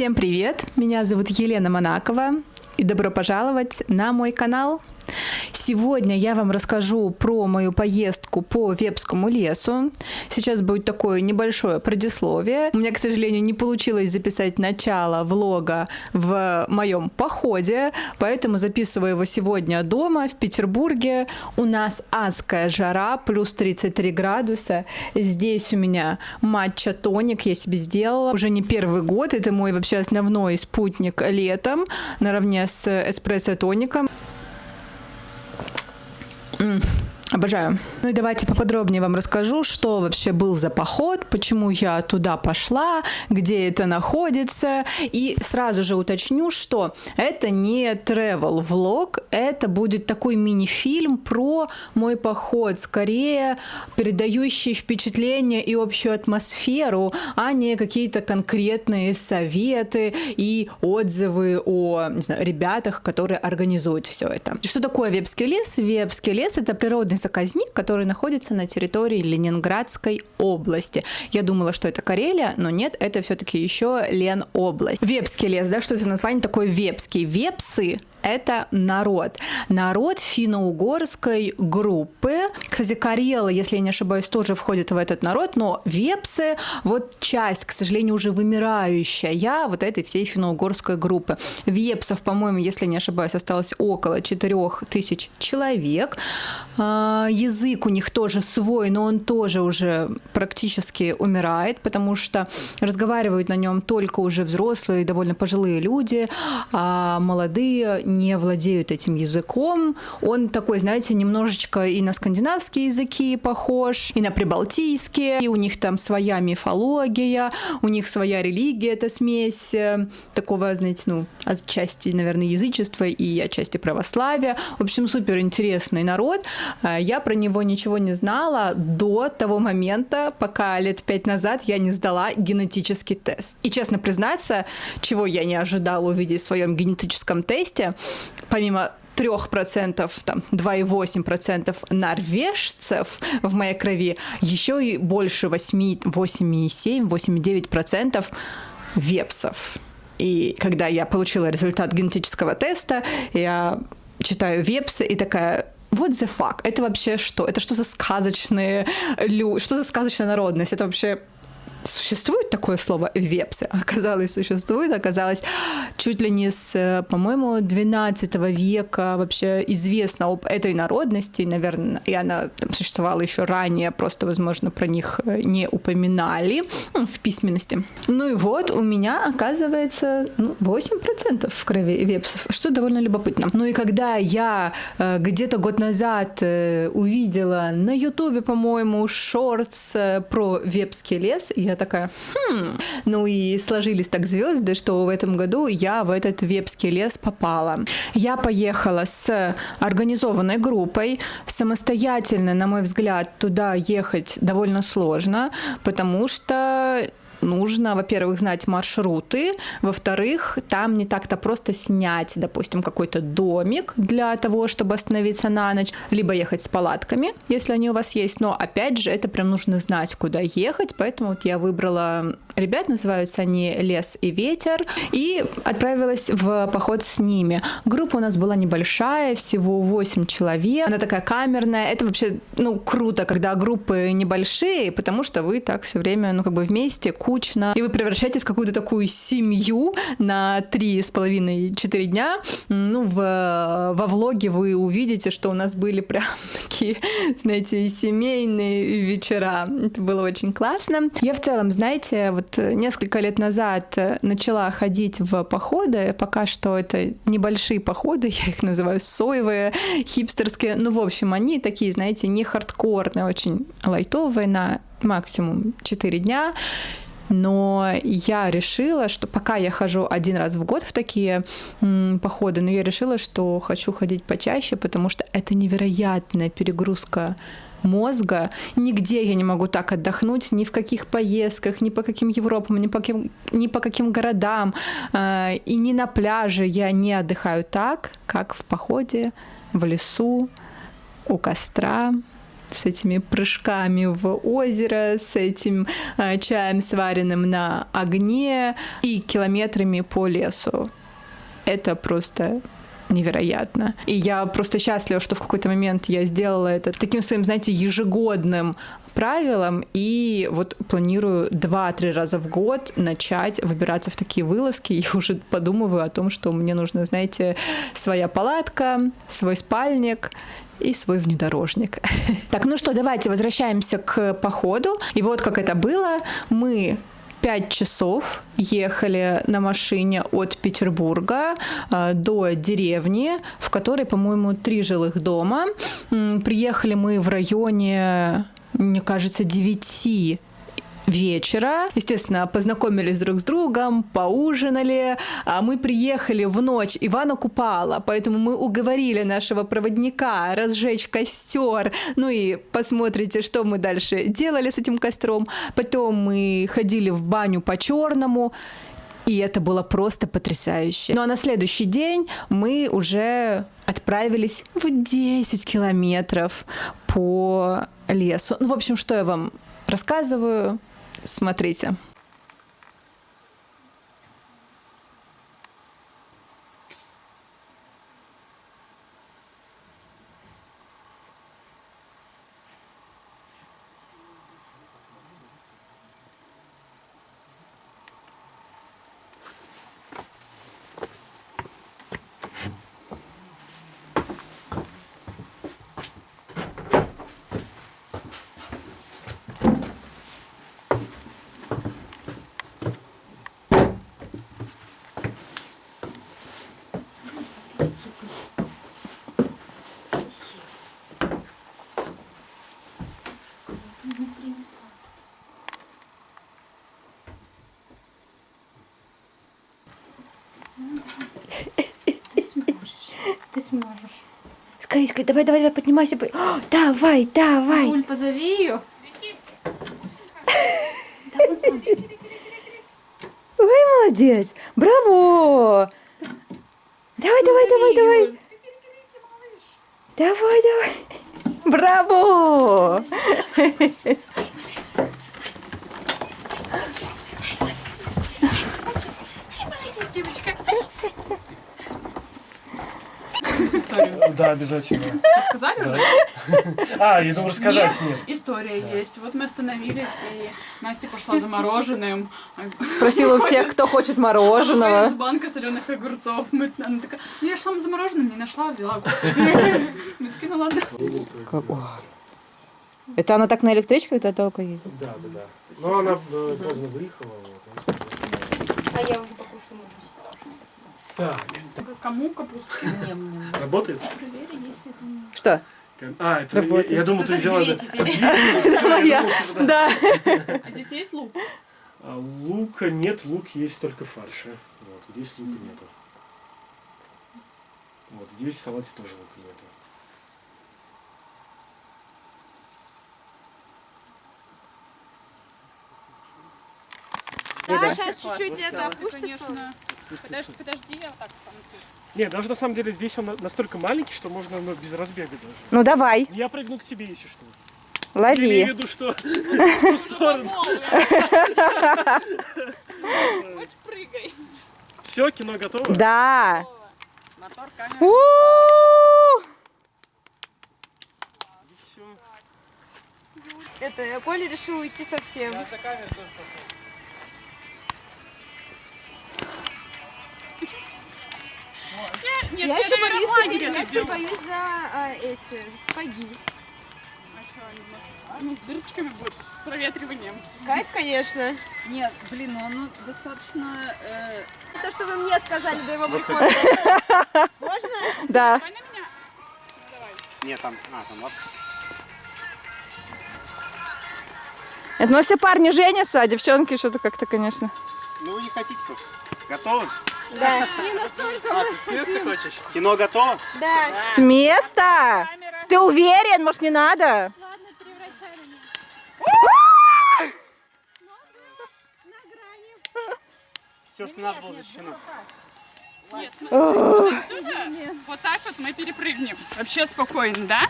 Всем привет! Меня зовут Елена Монакова, и добро пожаловать на мой канал. Сегодня я вам расскажу про мою поездку по Вепскому лесу. Сейчас будет такое небольшое предисловие. У меня, к сожалению, не получилось записать начало влога в моем походе, поэтому записываю его сегодня дома, в Петербурге. У нас адская жара, плюс 33 градуса. Здесь у меня матча-тоник я себе сделала. Уже не первый год, это мой вообще основной спутник летом, наравне с эспрессо-тоником. Обожаю. Ну и давайте поподробнее вам расскажу, что вообще был за поход, почему я туда пошла, где это находится. И сразу же уточню, что это не travel влог, это будет такой мини-фильм про мой поход, скорее передающий впечатление и общую атмосферу, а не какие-то конкретные советы и отзывы о, не знаю, ребятах, которые организуют все это. Что такое Вепский лес? Вепский лес — это природный заказник, который находится на территории Ленинградской области. Я думала, что это Карелия, но нет, это все-таки еще Ленобласть. Вепский лес, да, что это название такое вепский? Вепсы — это народ. Народ финно-угорской группы. Кстати, карелы, если я не ошибаюсь, тоже входят в этот народ, но вепсы, вот часть, к сожалению, уже вымирающая вот этой всей финно-угорской группы. Вепсов, по-моему, если не ошибаюсь, осталось около 4000 человек. Язык у них тоже свой, но он тоже уже практически умирает, потому что разговаривают на нем только уже взрослые, довольно пожилые люди, а молодые не владеют этим языком. Он такой, знаете, немножечко и на скандинавские языки похож, и на прибалтийские, и у них там своя мифология, у них своя религия, это смесь такого, знаете, отчасти, наверное, язычества и отчасти православия. В общем, супер интересный народ. Я про него ничего не знала до того момента, пока лет 5 назад я не сдала генетический тест. И, честно признаться, чего я не ожидала увидеть в своем генетическом тесте, помимо 3%, там 2,8% норвежцев в моей крови, еще и больше 8,7-8,9% вепсов. И когда я получила результат генетического теста, я читаю вепсы и такая: what the fuck? Это вообще что? Это что за сказочные что за сказочная народность? Это вообще существует такое слово вепсы? Оказалось, существует. Оказалось, чуть ли не с, по-моему, 12 века вообще известно об этой народности. Наверное, и она там существовала еще ранее, просто, возможно, про них не упоминали в письменности. Ну и вот у меня, оказывается, 8% в крови вепсов, что довольно любопытно. Ну и когда я где-то год назад увидела на Ютубе, по-моему, шортс про Вепский лес, я такая: Ну и сложились так звезды, что в этом году я в этот Вепский лес попала. Я поехала с организованной группой. Самостоятельно, на мой взгляд, туда ехать довольно сложно, потому что нужно, во-первых, знать маршруты, во-вторых, там не так-то просто снять, допустим, какой-то домик для того, чтобы остановиться на ночь, либо ехать с палатками, если они у вас есть, но, опять же, это прям нужно знать, куда ехать, поэтому вот я выбрала ребят, называются они «Лес и ветер», и отправилась в поход с ними. Группа у нас была небольшая, всего 8 человек, она такая камерная, это вообще, круто, когда группы небольшие, потому что вы так все время, вместе, кучно, и вы превращаетесь в какую-то такую семью на 3,5-4 дня. Во влоге вы увидите, что у нас были прям такие, знаете, семейные вечера. Это было очень классно. Я в целом, знаете, несколько лет назад начала ходить в походы, пока что это небольшие походы, я их называю соевые, хипстерские, в общем, они такие, знаете, не хардкорные, очень лайтовые, на максимум 4 дня. Но я решила, что пока я хожу один раз в год в такие походы, но я решила, что хочу ходить почаще, потому что это невероятная перегрузка мозга. Нигде я не могу так отдохнуть, ни в каких поездках, ни по каким Европам, ни по каким городам. И ни на пляже я не отдыхаю так, как в походе, в лесу, у костра, с этими прыжками в озеро, с этим чаем, сваренным на огне, и километрами по лесу. Это просто невероятно. И я просто счастлива, что в какой-то момент я сделала это таким своим, знаете, ежегодным правилом, и вот планирую 2-3 раза в год начать выбираться в такие вылазки. Я уже подумываю о том, что мне нужно, знаете, своя палатка, свой спальник и свой внедорожник. Так, ну что, давайте возвращаемся к походу. И вот как это было. Мы 5 часов ехали на машине от Петербурга до деревни, в которой, по-моему, 3 жилых дома. Приехали мы в районе, мне кажется, 9 вечера. Естественно, познакомились друг с другом, поужинали. Мы приехали в ночь Ивана Купала, поэтому мы уговорили нашего проводника разжечь костер. Ну и посмотрите, что мы дальше делали с этим костром. Потом мы ходили в баню по-черному. И это было просто потрясающе. Ну а на следующий день мы уже отправились в 10 километров по лесу. Ну, в общем, что я вам рассказываю, смотрите. Ты сможешь. Скорее, давай, поднимайся. О, давай. Уль, позови ее. Ой, молодец. Браво. Давай. Давай. Браво. Молодец, девочка. Да, обязательно. Рассказали уже? Я думаю, рассказать нет. История есть. Вот мы остановились, и Настя пошла за мороженым. Спросила у всех, кто хочет мороженого. С банка соленых огурцов. Она такая, ну я шла за мороженым, не нашла, взяла огурцы. Мы такие, ну ладно. Это она так на электричках долго ездит? Да. Но она поздно выехала. А я уже покушаю. Так. Кому капусту? Работает? Проверь, если это не... Что? Это я думал, ты взяла... Да. А здесь есть лук? Лука нет, лук есть только в фарше. Вот, здесь лука нету. Вот, здесь в салате тоже лука нету. Да, сейчас чуть-чуть это опустится. Конечно. Подожди, я вот так стану. Нет, даже на самом деле здесь он настолько маленький, что можно без разбега даже. Ну давай, Я прыгну к тебе, если что. Я лови. имею в виду, что в ту сторону. Хоть прыгай. Все, кино готово? Да. Мотор, камера. У-у-у! И все. Это Коля решил уйти совсем. Нет, Я еще наверное, боюсь, лагерь я это теперь делал. боюсь за эти сапоги. А что они? Ну, с дырочками будет, с проветриванием. Кайф, конечно. Нет, блин, он достаточно... То, что вы мне сказали до его прихода. Можно? Да. Давай на меня. Ну, давай. Нет, там вот. Это, ну, все парни женятся, а девчонки что-то как-то, конечно. Ну, вы не хотите просто. Готовы? Да. Не настолько. Ты с места хочешь? Кино готово? Да. С места? Камера. Ты уверен? Может, не надо? Ладно, превращай меня. Все, что надо было защищено. Нет, смотри, вот отсюда, вот так вот мы перепрыгнем. Вообще спокойно, да?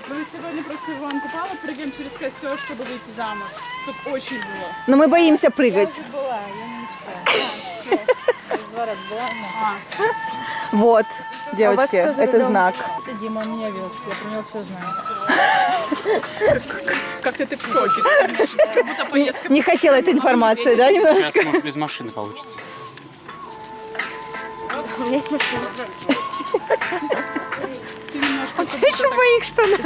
Мы сегодня просто в Антипало прыгаем через костер, чтобы выйти замуж. Тут очень было. Но мы боимся прыгать. Вот, девочки, это знак. Это Дима меня вез, я про него все знаю. Как-то ты в шоке. Как будто поездка. Не хотела этой информации, да, немножко? Сейчас, может, без машины получится. У меня есть машина. Ты немножко Ты еще в моих штанах.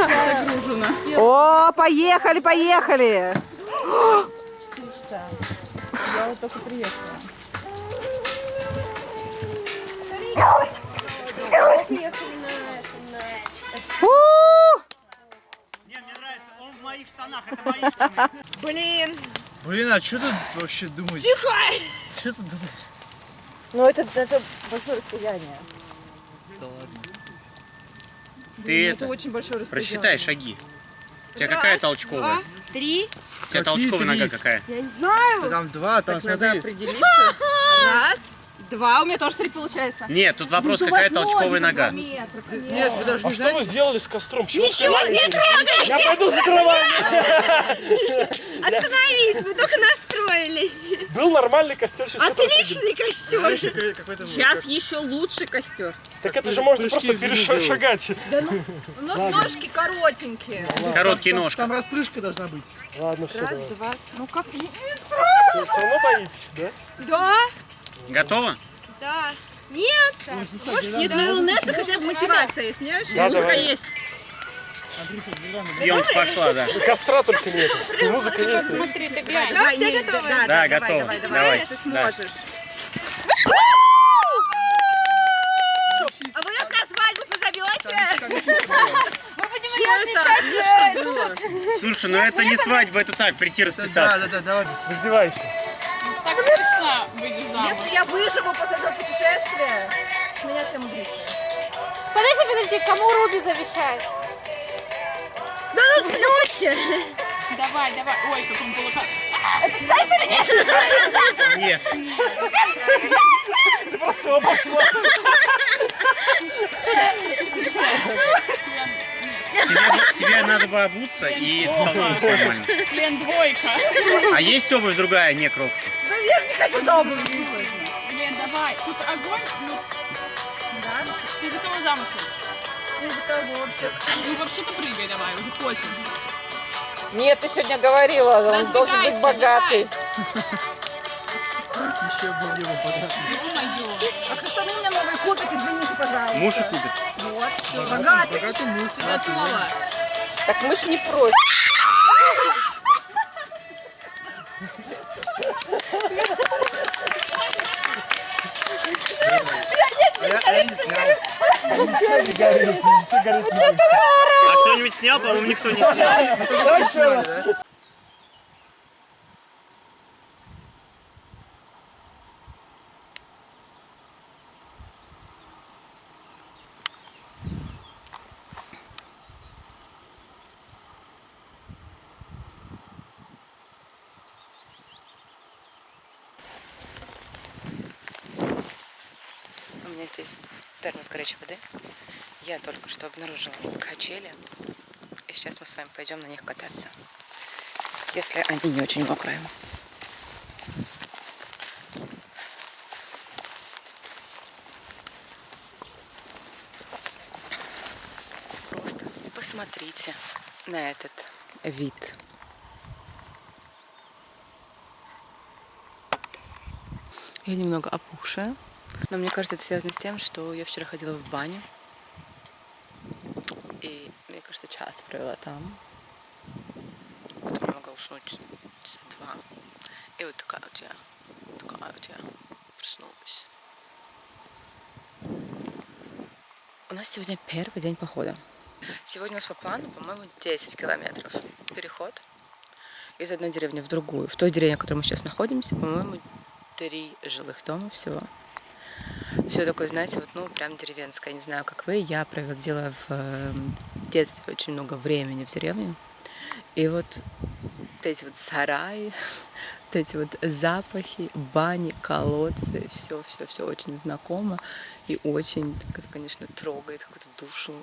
загружена. О, поехали, поехали. Я вот только приехала. Не, мне нравится, он в моих штанах, это мои штаны. Блин, а что тут вообще думать? Тихо! Что тут думать? Ну, это большое расстояние. Да ладно. Ты Это очень большое расстояние. просчитай шаги. У тебя какая толчковая? 3. У тебя Какие толчковая три? нога какая? Там два, там Надо смотри. определиться. Раз, два, у меня тоже 3 получается. Нет, тут вопрос, какая толчковая нога. Нет, вы даже А не что вы знаете. сделали с костром? Ничего не трогай! Я пойду за дровами! Остановись, мы только настроились. Был нормальный костер, сейчас что-то Отличный костер. Знаешь, какой-то Сейчас еще лучше костер. Так это же можно Прыжки просто в длину делают. перешагать. У нас ножки коротенькие. Короткие ножки. Там распрыжка должна быть. Ладно, все, давай. Два. Ну как? Вы все равно боитесь, да? Да, Готово? да. Нет. Нет, ну и у Нессы хотя бы мотивация есть, понимаешь? Да, Музыка давай. есть. Съемка пошла, да. Костра только нет. И музыка есть. Смотри, ты глянь. Давай, все не, готовы? Да, готово. Давай. Ты Да. сможешь. А вы нас на свадьбу позовете? Слушай, ну это не свадьба, это так, прийти Да, расписаться. давай. Раздевайся. Так точно выйдешь замуж. Если я выживу после этого путешествия, меня все мудрится. Подожди, кому Руби завещает? Да ну сплюньте! Давай. Ой, как он был. Нет. Просто обошла. Тебе надо бы обуться и толкнуть нормально. Блин, двойка. А есть обувь другая, не кроксы? Блин, давай. Тут огонь. Ну, да. Ты за кого замуж? Ну, вообще-то прыгай давай, уже хочешь. Нет, ты сегодня говорила, он должен быть богатый. Еще был его подарок. Ё-моё. А что вы мне новый купит, извините, пожалуйста. Муж и купит. Богатый муж. Готово. Так мы ж не против. Я не снял. Ничего не горит. А кто-нибудь снял? По-моему, никто не снял. Давай еще раз. У меня здесь термос горячей воды. Я только что обнаружила качели. И сейчас мы с вами пойдем на них кататься. Если они не очень мокрые. Просто посмотрите на этот вид. Я немного опухшая. Но мне кажется, это связано с тем, что я вчера ходила в баню. И, мне кажется, час провела там. Потом я могла уснуть часа 2. И вот такая вот я проснулась. У нас сегодня первый день похода. Сегодня у нас по плану, по-моему, 10 километров. Переход из одной деревни в другую. В той деревне, в которой мы сейчас находимся, по-моему, 3 жилых дома всего. Все такое, знаете, вот, ну, прям деревенское. Не знаю, как вы. Я проводила в детстве очень много времени в деревне. И вот эти вот сараи, вот эти вот запахи, бани, колодцы, все очень знакомо. И очень, это, конечно, трогает какую-то душу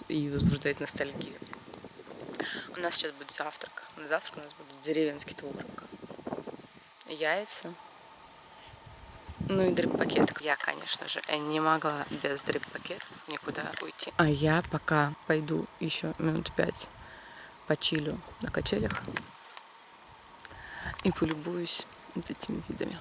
и возбуждает ностальгию. У нас сейчас будет завтрак. На завтрак у нас будет деревенский творог, яйца, ну и дрип-пакет. Я, конечно же, не могла без дрип-пакетов никуда уйти. А я пока пойду еще минут 5 почилю на качелях и полюбуюсь этими видами.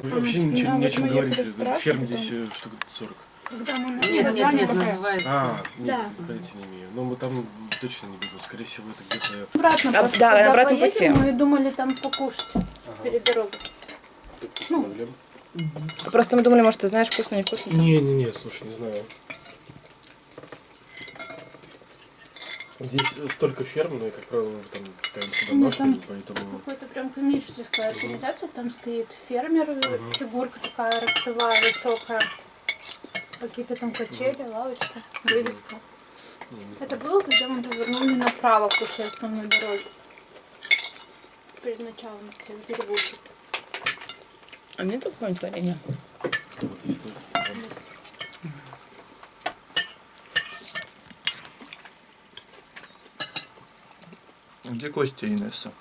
Вообще ничего, нечем говорить. Ферм здесь штук 40. Когда мы на Нет, называется. Нет, понятия не имею. Но мы там точно не будем. Скорее всего, это где-то... обратно, Да, когда на обратном поедем, пути. мы думали там покушать перед дорогой. Просто мы думали, может, ты знаешь, вкусно, невкусно. Не, слушай, не знаю. Здесь столько ферм, но, как правило, там прям всегда Ну, машины, там поэтому... Какой-то прям коммерческая организация, там стоит фермер, фигурка такая ростовая, высокая, какие-то там качели, лавочка, вывеска. Это было, когда мы повернули направо после основной дороги, перед началом тех деревушек. А нет какое-нибудь варенье? Вот здесь вот. Где Костя и Инесса?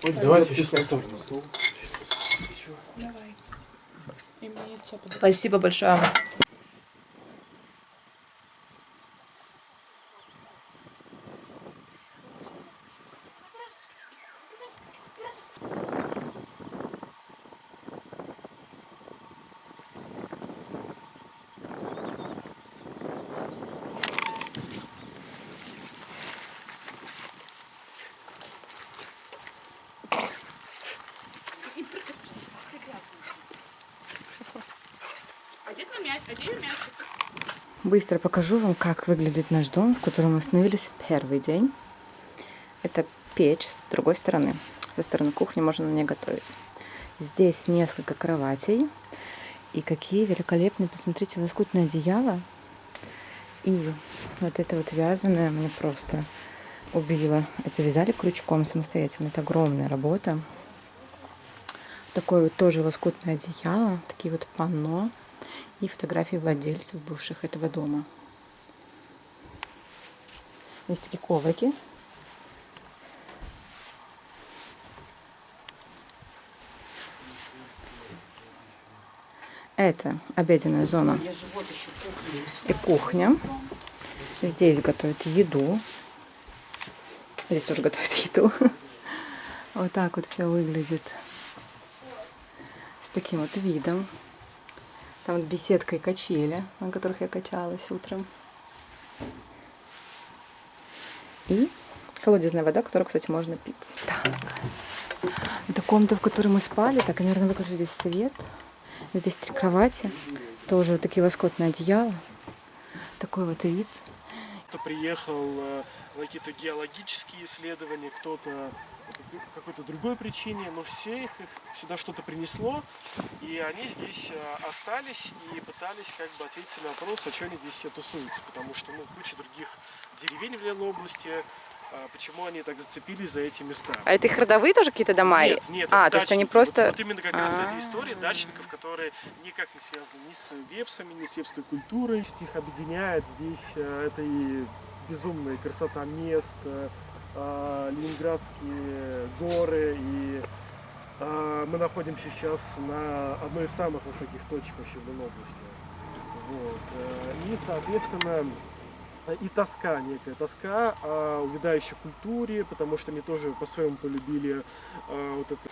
Давайте сейчас поставлю на стол. Спасибо большое. Быстро покажу вам, как выглядит наш дом, в котором мы остановились в первый день. Это печь с другой стороны. Со стороны кухни можно на ней готовить. Здесь несколько кроватей. И какие великолепные, посмотрите, лоскутное одеяло. И вот это вот вязаное меня просто убило. Это вязали крючком самостоятельно. Это огромная работа. Такое вот тоже лоскутное одеяло. Такие вот панно. И фотографии владельцев бывших этого дома. Есть такие коврики. Это обеденная зона и кухня. Здесь готовят еду. Здесь тоже готовят еду. Вот так вот все выглядит. С таким вот видом. Там вот беседка и качели, на которых я качалась утром. И колодезная вода, которую, кстати, можно пить. Так. Это комната, в которой мы спали. Так, я, наверное, выключу здесь свет. Здесь 3 кровати. Тоже вот такие лоскутные одеяла. Такой вот вид. Кто-то приехал на какие-то геологические исследования, кто-то по какой-то другой причине, но все их сюда что-то принесло, и они здесь остались и пытались как бы ответить на вопрос, а что они здесь все тусуются, потому что куча других деревень в Ленобласти, почему они так зацепились за эти места. А это их родовые тоже какие-то дома? Нет, нет, то это есть они дачники. просто... Вот именно как раз эта история дачников, которые никак не связаны ни с вепсами, ни с вепской культурой. Их объединяет здесь это и безумная красота мест, Ленинградские горы, и мы находимся сейчас на одной из самых высоких точек вообще в Ленобласти. Вот. И, соответственно, и тоска, некая тоска о увядающей культуре, потому что они тоже по-своему полюбили вот это.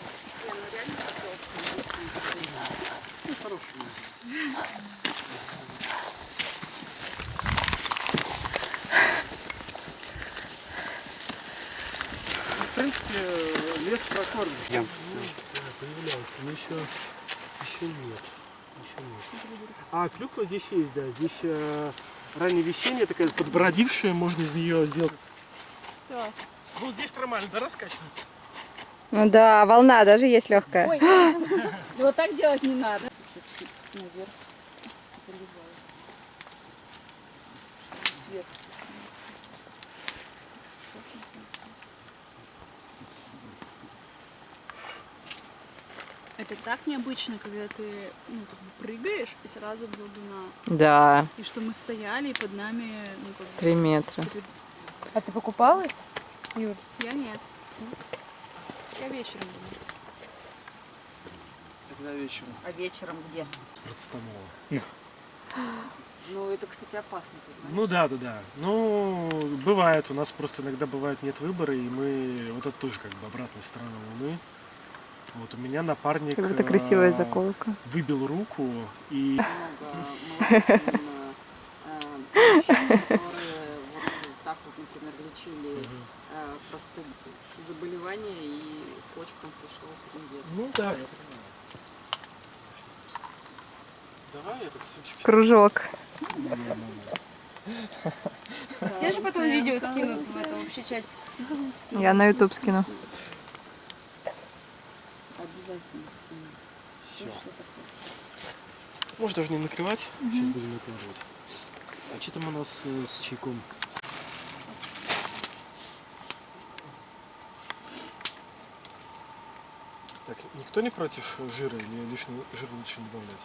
В принципе, лес прокормит. Появляется, но еще нет. А клюква здесь есть, да. Здесь раннее весеннее, такая подбродившая, можно из нее сделать. Все. Ну здесь нормально, да, раскачивается? Ну да, волна даже есть легкая. Вот так делать не надо. Это так необычно, когда ты прыгаешь и сразу глубина. Да, И что мы стояли, и под нами 3 метра. А ты покупалась, Юр? Я нет. Я вечером буду. Когда вечером? А вечером где? Процетамола. Ну, это, кстати, опасно, ты знаешь. Ну да. Ну, бывает, у нас просто иногда бывает нет выбора, и мы... Вот это тоже как бы обратная сторона Луны. Вот у меня напарник Как будто красивая заколка. выбил руку и... Мужчин, которые вот так вот, например, лечили простые заболевания, и почкам пришел инъекция. Ну да. Давай этот сучек. Кружок. Все же потом видео скинут в этом вообще чате. Я на YouTube скину. Обязательно скину. Всё. Может даже не накрывать. Сейчас будем накрывать. А что там у нас с чайком? Так, никто не против жира или лишний жир лучше не добавлять?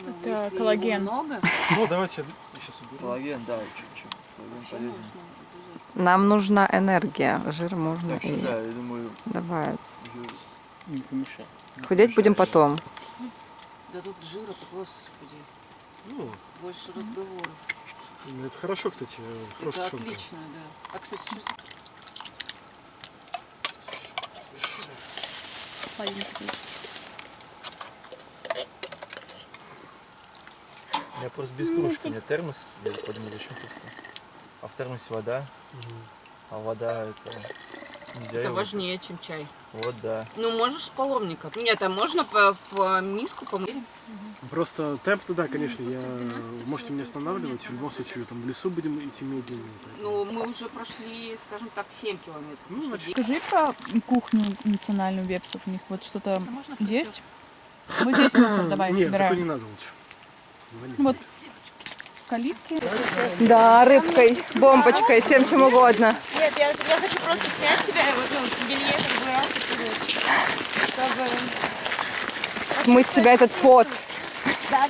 Ну, Это если коллаген. его много, Ну, давайте я сейчас уберу. Коллаген, да, чуть-чуть. Коллаген вообще полезен. можно обязательно. Нам нужна энергия. Жир можно Так что и да, я думаю, добавить. жир не помешает. Худеть будем потом. Да тут жира-то, господи, Ну, больше разговоров. это хорошо, кстати, Это хорошая шутка. отлично, да. А, кстати, что У меня просто без кружки, у меня термос, я подумал, зачем кружка. А в термосе вода, а вода это... Нельзя это его- важнее, чем чай. Вот, да. Ну, можешь с половника. Нет, а можно в миску помыть? Просто темп туда, конечно, можете меня останавливать. В любом случае, там в лесу будем идти медленнее. Ну, мы уже прошли, скажем так, 7 километров. Ну, Что, значит, Скажи про кухню национальную вепсов. У них вот что-то есть? Вот здесь вот давай нет, такой не собираем. надо лучше. Вот калитки. Да, рыбкой, бомбочкой, всем чем угодно. Нет, я хочу просто снять себя и вот, белье как бы раз, чтобы... Смыть с себя этот пот. Да.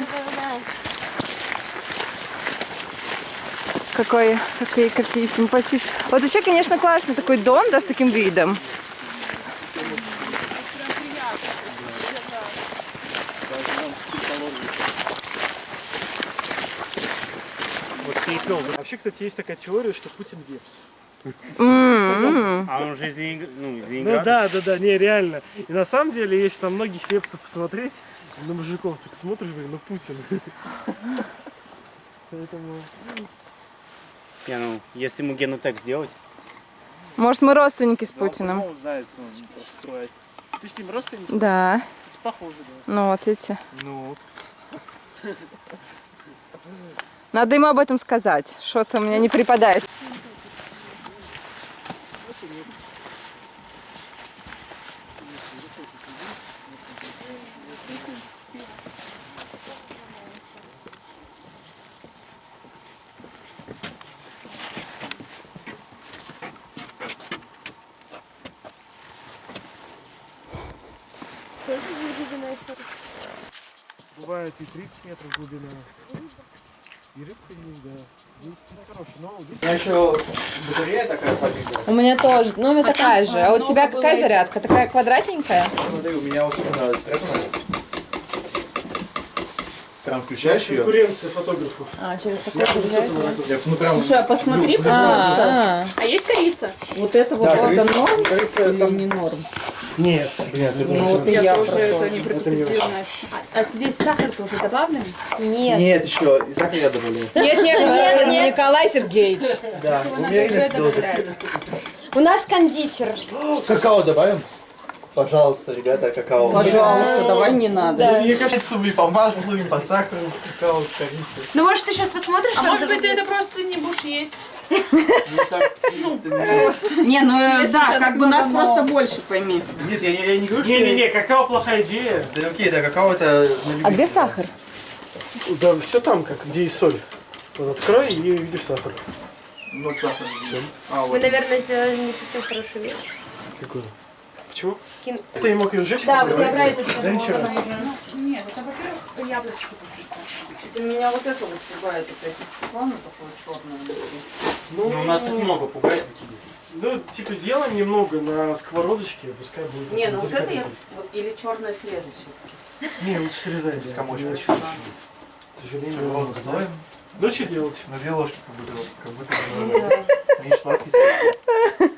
Какие симпатичные. Вот еще, конечно, классно такой дом, да, с таким видом. Вот перепел. Вообще, кстати, есть такая теория, что Путин вепс. А он же из Ну да, не, реально. И на самом деле, если там многих вепсов посмотреть, на мужиков так смотришь, блин, ну Путин. Поэтому... Не, ну, если ему генотек сделать. Может, мы родственники с Путиным? Он знает, он просто строит. Ты с ним родственница? Да. Кстати, похоже, да. Ну вот, видите. Ну, Надо ему об этом сказать. Что-то мне не припадает. бывает и 30 метров глубина. И рыбка есть, да. Здесь хороший, но У меня еще батарея такая побитая. У меня тоже. Ну, у меня такая же. А у тебя какая зарядка? Такая квадратненькая? Смотри, у меня очень нравится. Прям включаешь ее. конкуренция фотографов. А, через такой взять? Ну, прям... Слушай, а посмотри, пожалуйста. А есть корица? Вот это вот, Да, это корица- норм корица или там- не норм? Нет, блин, это Ну, вот и я про то. А здесь сахар тоже добавлен? Нет, еще. И сахар я добавляю. Нет, Николай Сергеевич. Да, умеренная доза. У нас кондитер. Какао добавим? Пожалуйста, ребята, какао. Пожалуйста, давай не надо. Мне кажется, и по маслу, и по сахару, какао, корица. Ну, может, ты сейчас посмотришь? А может быть, ты это просто не будешь есть? Не, ну Если да, это как бы нас говно. просто больше, пойми. Нет, я не говорю, что... Не-не-не, какао плохая идея. Да окей, да, какао это... А где сахар? Да, все там, как где и соль. Вот открой и видишь сахар. Ну, сахар. А, Мы, вот. наверное, сделали не совсем хорошую вещь. Какую? Почему? Кин- Ты не мог ее сжечь? Да, вот я про это Да подумала, ничего. потом уже. Нет, это, во-первых, яблочки посыпать. Что-то меня вот это вот пугает, опять планы такое черное. Ну, у нас их много пугает. Ну, типа, сделаем немного на сковородочке, пускай будет. Не, ну вот это я, деликатесом. вот, или черное срезать все-таки. Не, лучше срезай. Без комочка. иначе лучше. К сожалению, Воду добавим. ну, что делать? На 2 ложки как будто меньше сладкий стал.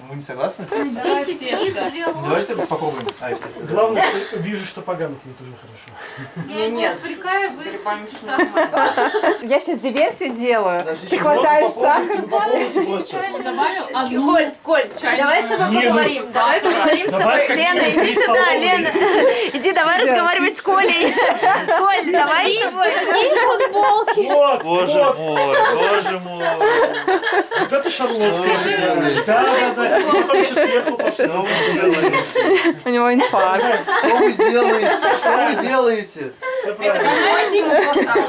Вы не согласны? 10 яиц, 2 ложки. Давайте попробуем. А, естественно. Главное, что вижу, что поганкнет уже хорошо. Я его Нет, отвлекаю, с вы грибами с- нормально. Я сейчас диверсию делаю. Подождите, Ты хватаешь попробуйте, сахар. вы попробуйте просто. Добавил одну. Коль, давай с тобой Не, ну, поговорим. Давай поговорим с Давай тобой. как Лена, минимум иди 3 сюда, столовые. Лена. Иди, давай разговаривать с Колей. Коль, давай с тобой. И футболки. Вот, Боже вот. мой, боже мой. Вот это шарлотка. Расскажи, Да. Потом еще сверху Что поставим. вы делаете? У него инфаркт. Что вы делаете? Что вы делаете? Всё правильно. Знаете, ему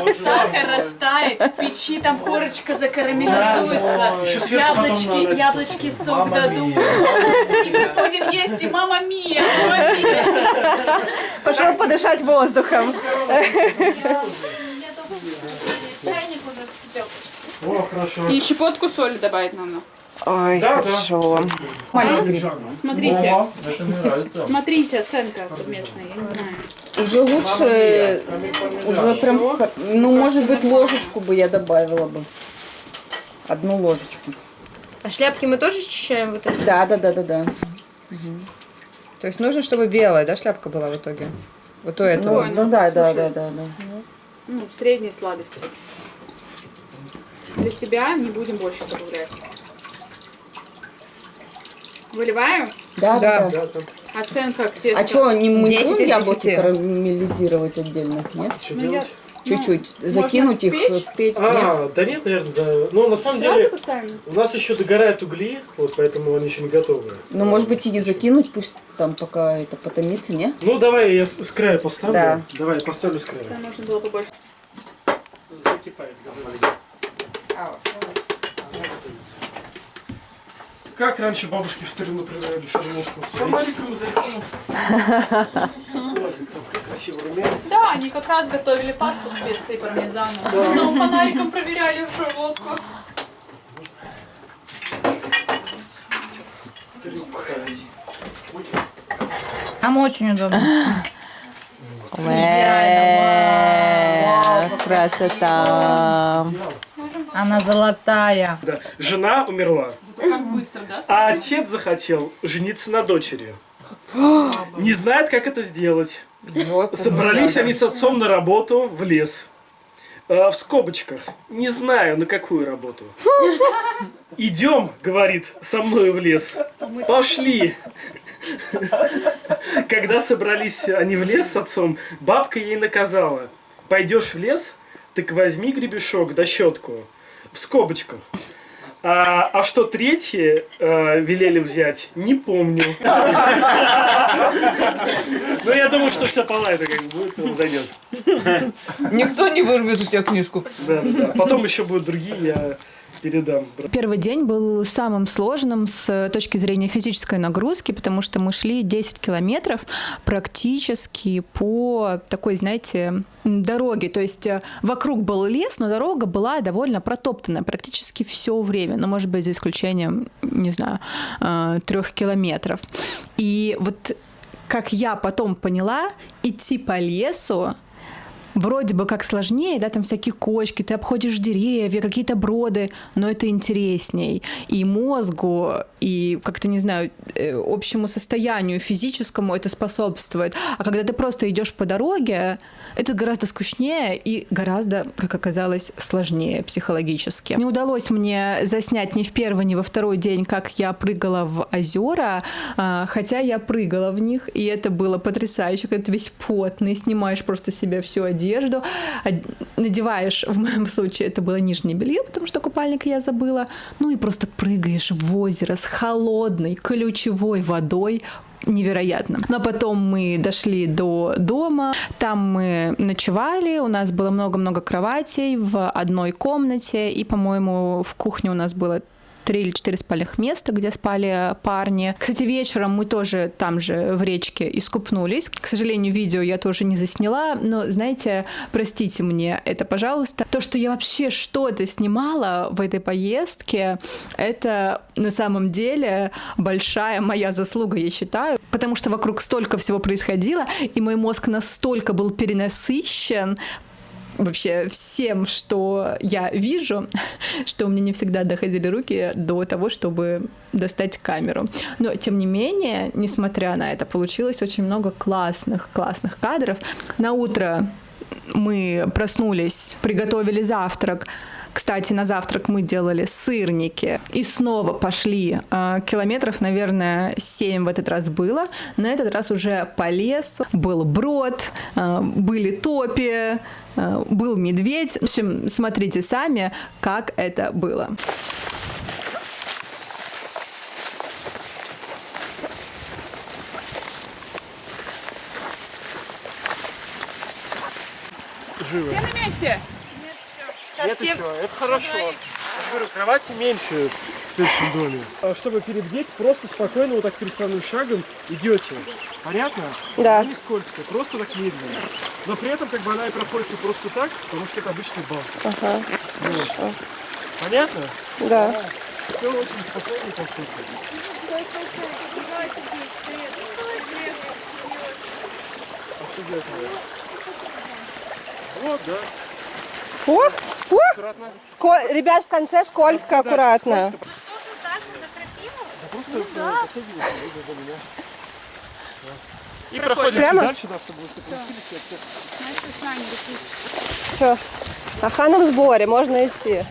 Вот сахар да. растает, в печи там корочка закарамелизуется, Да, еще сверху потом надо это яблочки сок Мама дадут. мия. И мы будем есть, и мама мия, мама мия. Пошел подышать воздухом. Я только чайник уже вскипел. О, хорошо. И щепотку соли добавить надо. Ой, Да, хорошо. Смотрите, О, это мне нравится. смотрите, оценка совместная, я не знаю. Уже лучше, уже прям, ну, может быть, ложечку бы я добавила бы. Одну ложечку. А шляпки мы тоже счищаем вот это? Да. То есть нужно, чтобы белая, да, шляпка была в итоге? Вот у этого. Ну да. Ну, средней сладости. Для себя не будем больше добавлять. Выливаю. Да. Да, там. Оценка к тесту. А что, мы не 10 будем из яблоки 10. карамелизировать отдельно, нет? Что Ну, делать? Чуть-чуть. можно Закинуть в их печь? в печь. Нет? А, да нет, наверное, да. Ну, на самом Сразу деле, поставим? у нас еще догорают угли, вот поэтому они еще не готовы. Ну, может быть, и закинуть, пусть там пока это потомится, не? Ну, давай я с края поставлю. Да. Давай, я поставлю с края. Там можно было побольше. Закипает, говори. Как раньше бабушки в старину проверяли шарлотку? С фонариком и зайком. Красиво румянец. Да, они как раз готовили пасту с песто и пармезаном. Но фонариком проверяли шарлотку. Нам очень удобно. Красота. Она золотая. Да. Жена умерла, Как быстро, да? а отец захотел жениться на дочери. Не знает, как это сделать. Собрались они с отцом на работу в лес. В скобочках. Не знаю, на какую работу. Идем, говорит, со мной в лес. Пошли. Когда собрались они в лес с отцом, бабка ей наказала. Пойдешь в лес, так возьми гребешок да щетку. В скобочках. А что третье велели взять, не помню. Ну, я думаю, что все это как будет, он зайдет. Никто не вырвет у тебя книжку. Да. Потом еще будут другие, я передам. Первый день был самым сложным с точки зрения физической нагрузки, потому что мы шли 10 километров практически по такой, знаете, дороге. То есть вокруг был лес, но дорога была довольно протоптанная практически все время. Ну, может быть, за исключением, не знаю, 3 километров. И вот как я потом поняла, идти по лесу вроде бы как сложнее, да, там всякие кочки, ты обходишь деревья, какие-то броды, но это интересней. И мозгу, и как-то, не знаю, общему состоянию физическому это способствует. А когда ты просто идешь по дороге, это гораздо скучнее и гораздо, как оказалось, сложнее психологически. Не удалось мне заснять ни в первый, ни во второй день, как я прыгала в озера, хотя я прыгала в них, и это было потрясающе, когда ты весь потный, снимаешь просто с себя всю одежду, одежду, надеваешь, в моем случае это было нижнее белье, потому что купальник я забыла, ну и просто прыгаешь в озеро с холодной ключевой водой, невероятно. Но потом мы дошли до дома, там мы ночевали, у нас было много-много кроватей в одной комнате, и, по-моему, в кухне у нас было 3 или 4 спальных места, где спали парни. Кстати, вечером мы тоже там же в речке искупнулись. К сожалению, видео я тоже не засняла, но, знаете, простите мне это, пожалуйста. То, что я вообще что-то снимала в этой поездке, это на самом деле большая моя заслуга, я считаю, потому что вокруг столько всего происходило, и мой мозг настолько был перенасыщен вообще всем, что я вижу, что у меня не всегда доходили руки до того, чтобы достать камеру. Но, тем не менее, несмотря на это, получилось очень много классных кадров. На утро мы проснулись, приготовили завтрак. Кстати, на завтрак мы делали сырники. И снова пошли километров, наверное, 7 в этот раз было. На этот раз уже по лесу. Был брод, были топи, был медведь. В общем, смотрите сами, как это было. Живо. Все на месте? Нет еще, это хорошо. Я говорю, кровати меньше в следующем доме. Чтобы перебдеть, просто спокойно вот так переставным шагом идете. Понятно? Да. Не скользко, просто так медленно. Но при этом как бы она и проходится просто так, потому что это обычный балк. Ага. Вот. Понятно? Да. Все очень спокойно и комфортно. А что для этого? Вот, да. Ух, ух. Аккуратно. Ребят, в конце скользко, аккуратно. Что пытаться за тропину? Да просто подсадились до меня. Всё. И проходим Прямо? дальше, да, чтобы вы спустились. Значит, с нами летит. Все. Охрана в сборе, можно идти.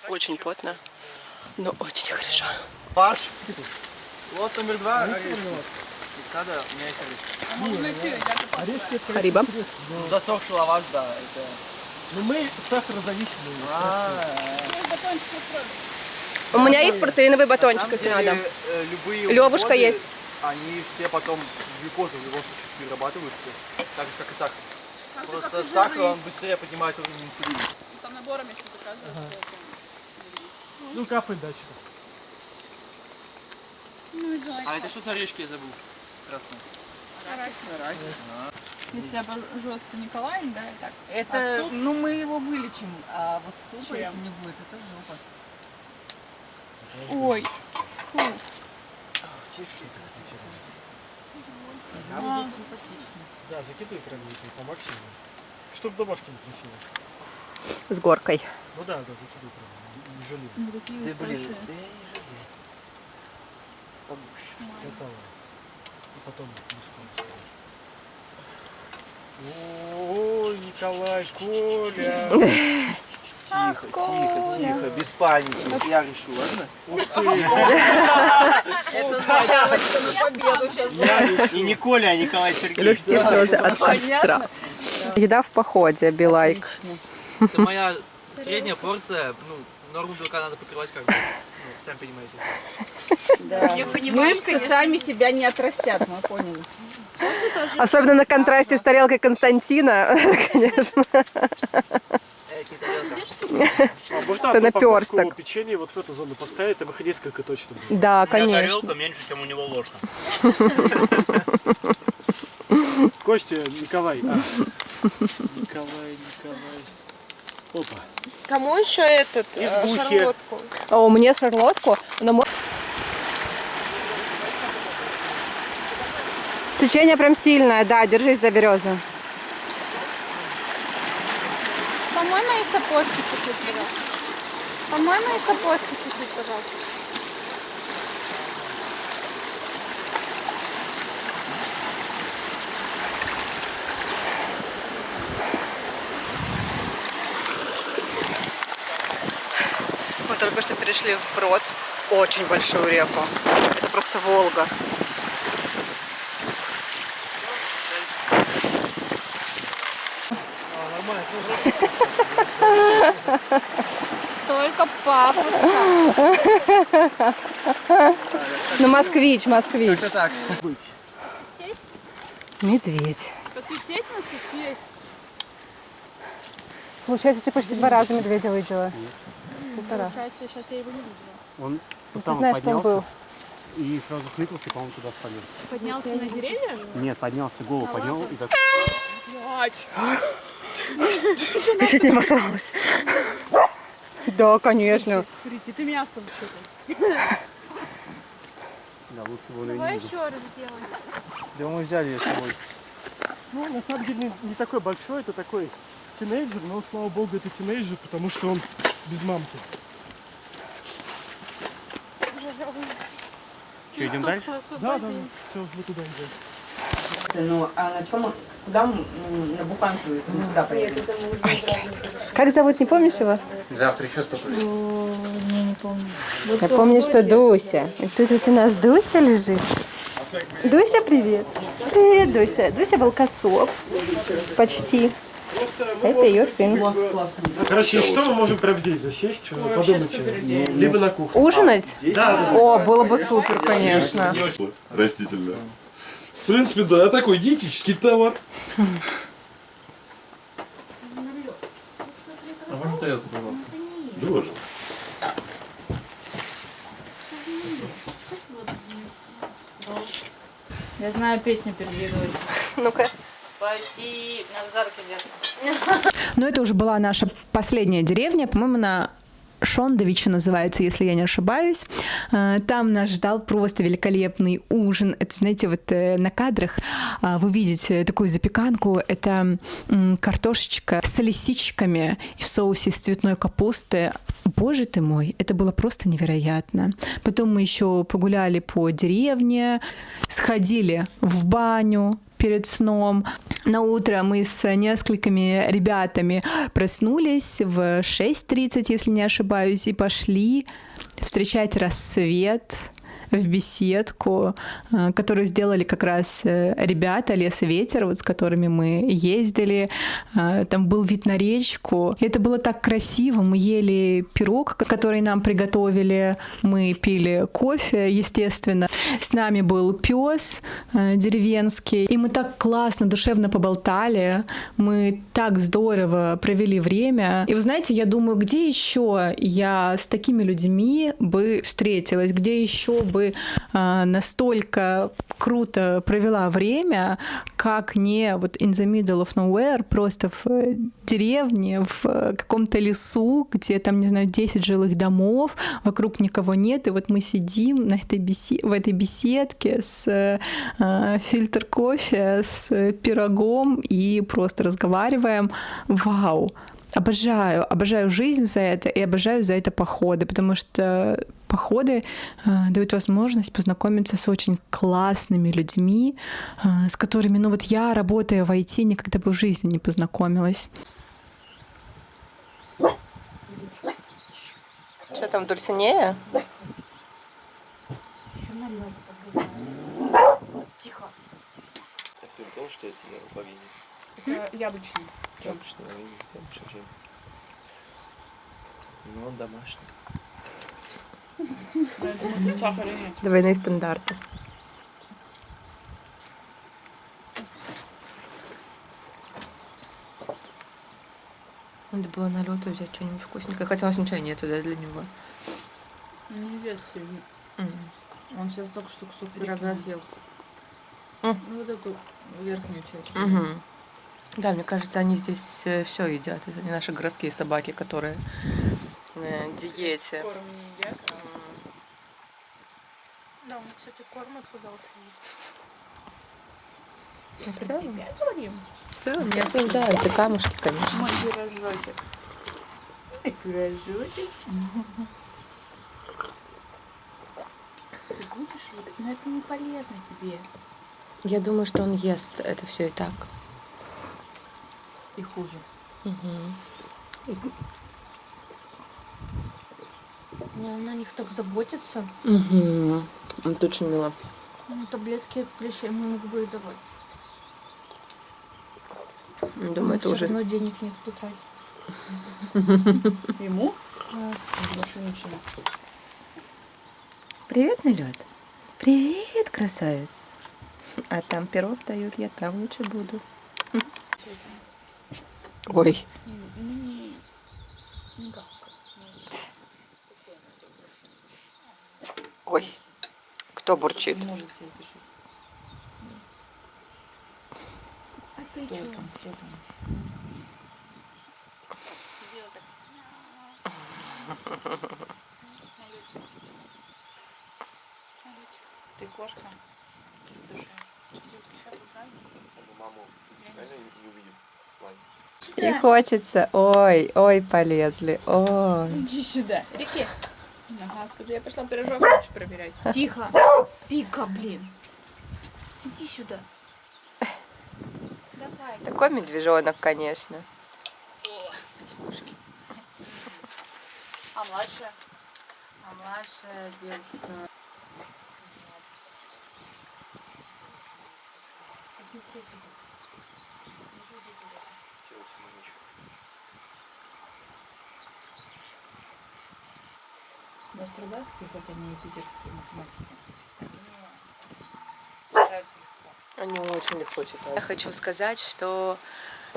Очень потно, но очень хорошо. Фарш. Вот номер 2. Надо, у меня есть Хариба. засохший лаваш, да. Это... Ну мы сахарозависимые. У меня есть протеиновый батончик, если надо. Любые Левушка углеводы, есть. Они все потом в глюкозу в любом случае перерабатываются, так же как и сахар. Просто сахар он быстрее поднимает уровень инсулина. Там наборами все заказывают. Ну капает дальше. А это что за орешки, я забыл? Красные. Если обожжется Николай, да, и так. Это, ну мы его вылечим, а вот супа, если не будет, это жопа. Ой. Фу. А будет симпатично. Да, закидывай травники по максимуму. Чтоб домашки не красиво. С горкой. Ну да, закидывай травники. Не жалей. Ну, такие Да вот блин, хорошие. да я не жалею. Побольше. Для того. И потом бесконечно. Ой, Николай, Коля. Тихо, без паники. Я решу, ладно? Ух ты. Это заявочка на победу сейчас. И не Коля, а Николай Сергеевич. Легкие слезы от костра. Еда в походе, Билайк. Это моя средняя порция. Ну, норму белка надо покрывать как бы. Ну, сами понимаете. Да. Мышцы сами себя не отрастят, мы поняли. Особенно на контрасте с тарелкой Константина, конечно. А можно Это одну наперсток. упаковку печенья вот в эту зону поставить, там их несколько точно будет. Да, У меня конечно. тарелка меньше, чем у него ложка. Костя, Николай. Николай. Опа. Кому еще этот Избухи. шарлотку? О, мне шарлотку. Течение прям сильное, да, держись до березы. По-моему, мои сапожки купила. По-моему, и капусту чуть-чуть, пожалуйста. Мы только что перешли вброд, очень большую реку. Это просто Волга. Только папа. Ну, москвич. Это так. Медведь. Посвистеть на свистеть. Получается, ты почти 2 раза медведя видела. Получается, сейчас я его не видела. Он Ты знаешь, что он был. и сразу хныкался, по-моему, туда спалил. Поднялся на деревья? Нет, поднялся, голову поднял и так... Ты чуть не обосралась. Да, конечно. Крики, ты мясо вообще-то. Да, лучше его и Давай не видел. еще раз сделаем. Да мы взяли ее с собой. Ну, на самом деле, не такой большой, это такой тинейджер, но, слава богу, это тинейджер, потому что он без мамки. Что, идем дальше? Да, все, мы туда идем. Ну, а на чем? Куда мы на буханку? Мы куда поедем? Как зовут, не помнишь его? Завтра еще столько. Я помню, что Дуся. И тут вот у нас Дуся лежит. Дуся, привет. Привет, Дуся. Дуся волкосов. Почти. Это ее сын. Короче, если что, мы можем прямо здесь засесть, подумайте. Либо на кухне. Ужинать? Да. О, было бы супер, конечно. Растительное. В принципе, да, такой диетический товар. А можно тарелку, пожалуйста? Можно. Я знаю песню передвигать. Ну-ка. Спаси, надо за руки взяться. Но это уже была наша последняя деревня, по-моему, она Шондовичи называется, если я не ошибаюсь. Там нас ждал просто великолепный ужин. Это, знаете, вот на кадрах вы видите такую запеканку. Это картошечка с лисичками и в соусе из цветной капусты. Боже ты мой, это было просто невероятно. Потом мы еще погуляли по деревне, сходили в баню перед сном. На утро мы с несколькими ребятами проснулись в 6:30, если не ошибаюсь, и пошли встречать рассвет в беседку, которую сделали как раз ребята «Лес и ветер», вот с которыми мы ездили. Там был вид на речку. И это было так красиво. Мы ели пирог, который нам приготовили. Мы пили кофе, естественно. С нами был пес деревенский. И мы так классно, душевно поболтали. Мы так здорово провели время. И вы знаете, я думаю, где еще я с такими людьми бы встретилась? Где еще бы настолько круто провела время, как не вот in the middle of nowhere, просто в деревне, в каком-то лесу, где там, не знаю, 10 жилых домов, вокруг никого нет, и вот мы сидим в этой беседке с фильтр кофе, с пирогом и просто разговариваем. Вау! Обожаю жизнь за это и обожаю за это походы, потому что походы дают возможность познакомиться с очень классными людьми, с которыми, ну вот я, работая в IT, никогда бы в жизни не познакомилась. Что там, Дульсинея? Тихо. Ты понял, что это варенье? Это яблочный. Яблочное варенье, яблочный джем. Но он домашний. Я думаю, тут сахара нет. Двойные стандарты. Надо было на лёту взять что-нибудь вкусненькое. Хотя у нас ничего нету, да, для него. Не ест сегодня. Он сейчас только что кусок пирога съел. Ну, вот эту верхнюю часть. Да, мне кажется, они здесь все едят. Это не наши городские собаки, которые на диете. Корм не едят. Да, он, кстати, корм отказался есть. В целом, Опять говорим? в целом не осуждаются камушки, конечно. Мой пирожочек. Красотик. Ты будешь это? Но это не полезно тебе. Я думаю, что он ест это все и так. И хуже. Но он о них так заботится. Это очень мило. Ну, таблетки от клещей мы мог бы и давать. Думаю, это Всё уже... равно денег нет тратить. Ему? Да. Больше ничего. Привет, налет. Привет, красавец. А там пирог дают, я там лучше буду. Ой. Ой. Кто бурчит? Может съесть еще. А ты Кто чё? там? Кто там? Ты кошка? Души. И хочется. Ой, ой, полезли. Ой. Иди сюда. Вики, Ага, скажи, я пошла пирожок хочешь проверять. тихо. Вика, блин. Иди сюда. Давай. Такой медвежонок, конечно. А младшая? А младшая девушка. Нострадамский, хотя не питерские математики. Они очень легко читают. Я хочу сказать, что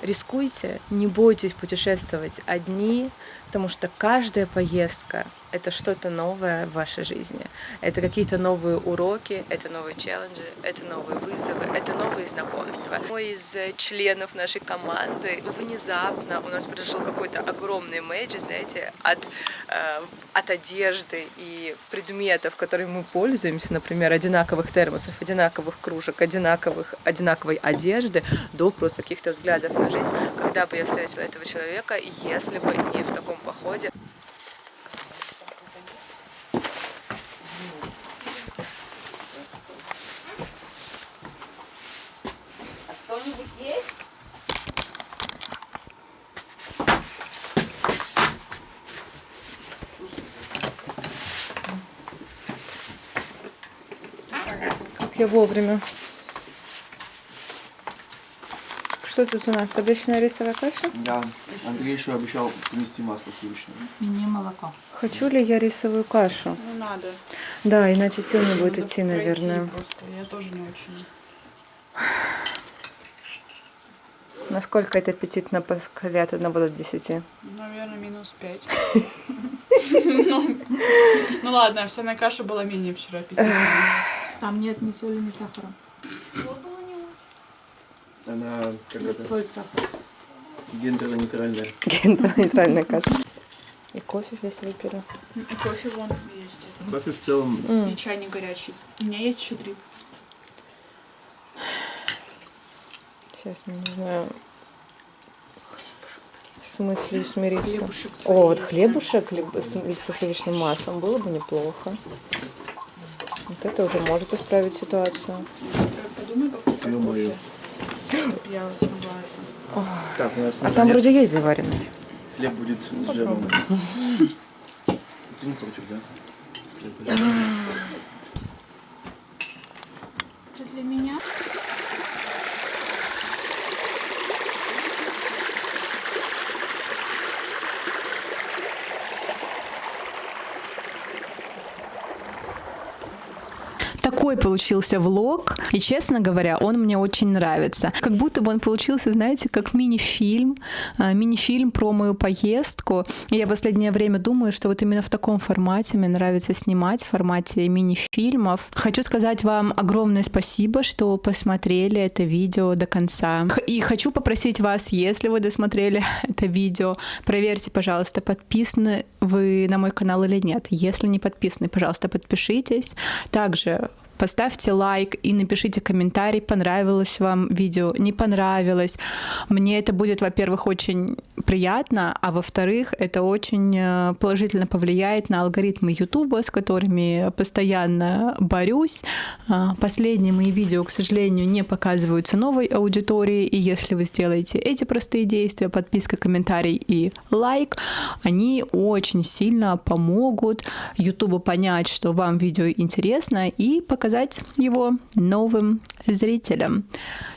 рискуйте, не бойтесь путешествовать одни, потому что каждая поездка — это что-то новое в вашей жизни. Это какие-то новые уроки, это новые челленджи, это новые вызовы, это новые знакомства. Мой из членов нашей команды внезапно у нас произошел какой-то огромный мэйдж, знаете, от одежды и предметов, которыми мы пользуемся, например, одинаковых термосов, одинаковых кружек, одинаковой одежды, до просто каких-то взглядов на жизнь. Когда бы я встретила этого человека, если бы не в таком походе. А кто-нибудь есть? Как я вовремя. Что тут у нас? Обычная рисовая каша? Да, Андрей еще обещал принести масло сливочное. Мне молоко. Хочу ли я рисовую кашу? Ну надо. Да, иначе сил не будет Надо идти, пройти наверное. Просто. Я тоже не очень. Насколько это аппетитно по шкале от 1 до 10? Наверное, -5. Ну ладно, овсяная каша была менее вчера аппетитная. Там нет ни соли, ни сахара. Она как-то Соль, сахар. гендерно-нейтральная. Гендерно-нейтральная каша. И кофе весь выпили. И кофе вон есть. Кофе в целом... И чайник горячий. У меня есть еще дрип. Сейчас, не знаю, с мыслью смириться. Хлебушек О, вот своей хлебушек со сливочным маслом было бы неплохо. Вот это уже может исправить ситуацию. Подумай, покупай Ё-моё. кофе. Чтоб я смогла это. Так, у нас А там вроде есть заваренный. хлеб будет с джемом. Ты не против, да? Это для меня? Такой получился влог, и, честно говоря, он мне очень нравится. Как будто бы он получился, знаете, как мини-фильм про мою поездку. И я в последнее время думаю, что вот именно в таком формате мне нравится снимать, в формате мини-фильмов. Хочу сказать вам огромное спасибо, что посмотрели это видео до конца. И хочу попросить вас, если вы досмотрели это видео, проверьте, пожалуйста, подписаны вы на мой канал или нет. Если не подписаны, пожалуйста, подпишитесь. Также поставьте лайк и напишите комментарий, понравилось вам видео, не понравилось. Мне это будет, во-первых, очень приятно, а во-вторых, это очень положительно повлияет на алгоритмы YouTube, с которыми постоянно борюсь. Последние мои видео, к сожалению, не показываются новой аудитории, и если вы сделаете эти простые действия, подписка, комментарий и лайк, они очень сильно помогут YouTube понять, что вам видео интересно, и показать его новым зрителям.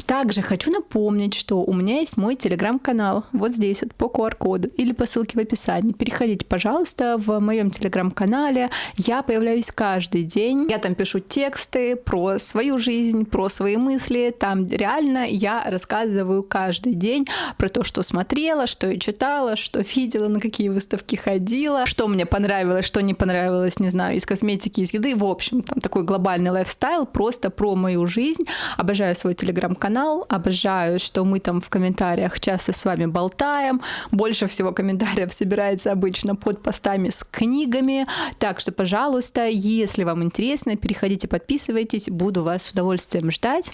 Также хочу напомнить, что у меня есть мой телеграм-канал вот здесь вот по QR-коду или по ссылке в описании. Переходите, пожалуйста, в моем телеграм-канале. Я появляюсь каждый день. Я там пишу тексты про свою жизнь, про свои мысли. Там реально я рассказываю каждый день про то, что смотрела, что я читала, что видела, на какие выставки ходила, что мне понравилось, что не понравилось, не знаю, из косметики, из еды. В общем, там такой глобальный лайфстайл просто про мою жизнь. Обожаю свой телеграм-канал, обожаю, что мы там в комментариях часто с вами болтаем. Больше всего комментариев собирается обычно под постами с книгами. Так что, пожалуйста, если вам интересно, переходите, подписывайтесь, буду вас с удовольствием ждать.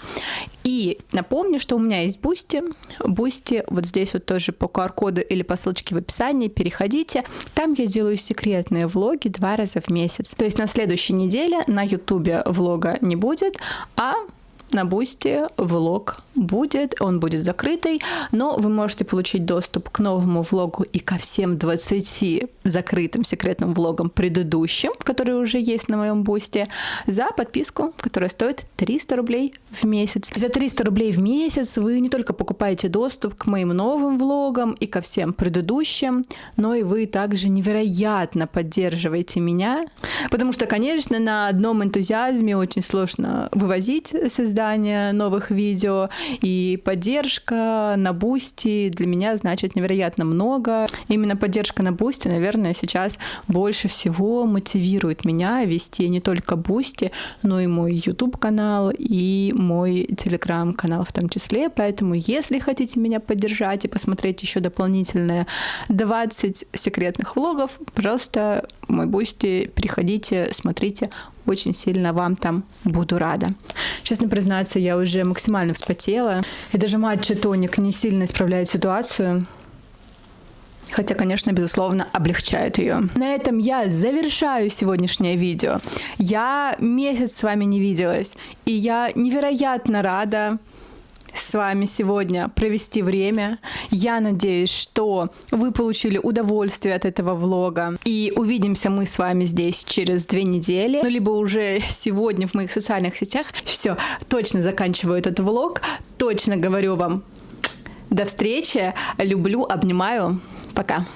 И напомню, что у меня есть Boosty. Boosty вот здесь вот тоже по QR-коду или по ссылочке в описании. Переходите. Там я делаю секретные влоги 2 раза в месяц. То есть на следующей неделе на YouTube влога не будет, а на Boosty влог будет, он будет закрытый, но вы можете получить доступ к новому влогу и ко всем 20 закрытым секретным влогам предыдущим, которые уже есть на моем Boosty, за подписку, которая стоит 300 рублей в месяц. За 300 рублей в месяц вы не только покупаете доступ к моим новым влогам и ко всем предыдущим, но и вы также невероятно поддерживаете меня, потому что, конечно, на одном энтузиазме очень сложно вывозить создание новых видео, и поддержка на Boosty для меня значит невероятно много. Именно поддержка на Boosty, наверное, сейчас больше всего мотивирует меня вести не только Boosty, но и мой YouTube-канал и мой Telegram-канал в том числе. Поэтому, если хотите меня поддержать и посмотреть еще дополнительные 20 секретных влогов, пожалуйста, мой Boosty, переходите, смотрите. Очень сильно вам там буду рада. Честно признаться, я уже максимально вспотела. И даже матча тоник не сильно исправляет ситуацию. Хотя, конечно, безусловно, облегчает ее. На этом я завершаю сегодняшнее видео. Я месяц с вами не виделась. И я невероятно рада с вами сегодня провести время. Я надеюсь, что вы получили удовольствие от этого влога. И увидимся мы с вами здесь через 2 недели. Ну, либо уже сегодня в моих социальных сетях. Все, точно заканчиваю этот влог. Точно говорю вам до встречи. Люблю, обнимаю. Пока.